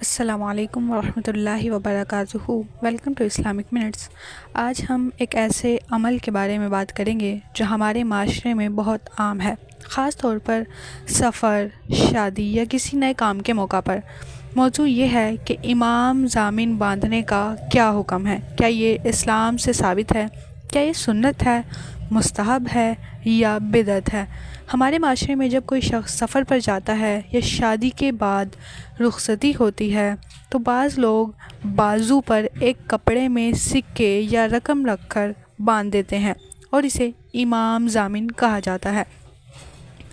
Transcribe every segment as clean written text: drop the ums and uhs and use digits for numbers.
السلام علیکم ورحمۃ اللہ وبرکاتہ۔ Welcome to Islamic minutes. آج ہم ایک ایسے عمل کے بارے میں بات کریں گے جو ہمارے معاشرے میں بہت عام ہے، خاص طور پر سفر، شادی یا کسی نئے کام کے موقع پر۔ موضوع یہ ہے کہ امام ضامن باندھنے کا کیا حکم ہے؟ کیا یہ اسلام سے ثابت ہے؟ کیا یہ سنت ہے، مستحب ہے یا بدعت ہے؟ ہمارے معاشرے میں جب کوئی شخص سفر پر جاتا ہے یا شادی کے بعد رخصتی ہوتی ہے تو بعض لوگ بازو پر ایک کپڑے میں سکے یا رقم رکھ کر باندھ دیتے ہیں اور اسے امام ضامن کہا جاتا ہے۔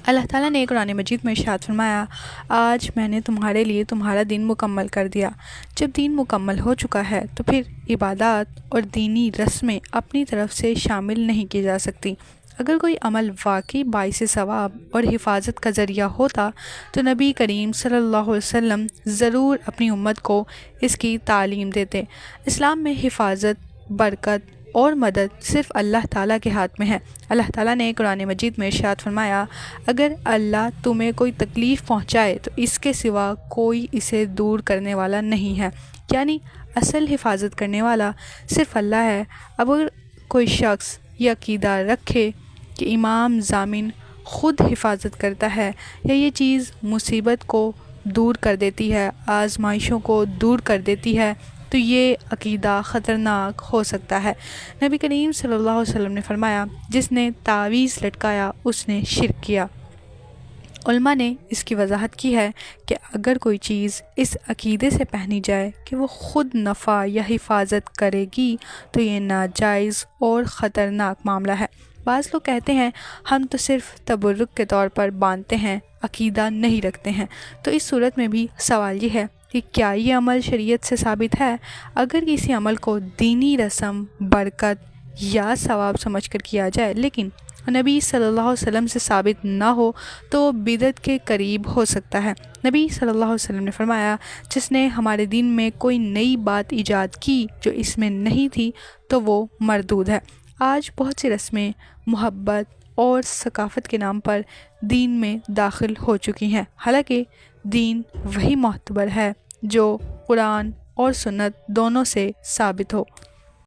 اللہ تعالیٰ نے قرآن مجید میں ارشاد فرمایا، آج میں نے تمہارے لیے تمہارا دین مکمل کر دیا۔ جب دین مکمل ہو چکا ہے تو پھر عبادات اور دینی رسمیں اپنی طرف سے شامل نہیں کی جا سکتی۔ اگر کوئی عمل واقعی باعث ثواب اور حفاظت کا ذریعہ ہوتا تو نبی کریم صلی اللہ علیہ وسلم ضرور اپنی امت کو اس کی تعلیم دیتے۔ اسلام میں حفاظت، برکت اور مدد صرف اللہ تعالیٰ کے ہاتھ میں ہے۔ اللہ تعالیٰ نے قرآن مجید میں ارشاد فرمایا، اگر اللہ تمہیں کوئی تکلیف پہنچائے تو اس کے سوا کوئی اسے دور کرنے والا نہیں ہے، یعنی اصل حفاظت کرنے والا صرف اللہ ہے۔ اب اگر کوئی شخص یہ عقیدہ رکھے کہ امام ضامن خود حفاظت کرتا ہے یا یہ چیز مصیبت کو دور کر دیتی ہے، آزمائشوں کو دور کر دیتی ہے، تو یہ عقیدہ خطرناک ہو سکتا ہے۔ نبی کریم صلی اللہ علیہ وسلم نے فرمایا، جس نے تعویذ لٹکایا اس نے شرک کیا۔ علماء نے اس کی وضاحت کی ہے کہ اگر کوئی چیز اس عقیدے سے پہنی جائے کہ وہ خود نفع یا حفاظت کرے گی تو یہ ناجائز اور خطرناک معاملہ ہے۔ بعض لوگ کہتے ہیں ہم تو صرف تبرک کے طور پر باندھتے ہیں، عقیدہ نہیں رکھتے ہیں۔ تو اس صورت میں بھی سوال یہ ہے کہ کیا یہ عمل شریعت سے ثابت ہے؟ اگر کسی عمل کو دینی رسم، برکت یا ثواب سمجھ کر کیا جائے لیکن نبی صلی اللہ علیہ وسلم سے ثابت نہ ہو تو بدعت کے قریب ہو سکتا ہے۔ نبی صلی اللہ علیہ وسلم نے فرمایا، جس نے ہمارے دین میں کوئی نئی بات ایجاد کی جو اس میں نہیں تھی تو وہ مردود ہے۔ آج بہت سی رسمیں محبت اور ثقافت کے نام پر دین میں داخل ہو چکی ہیں، حالانکہ دین وہی معتبر ہے جو قرآن اور سنت دونوں سے ثابت ہو۔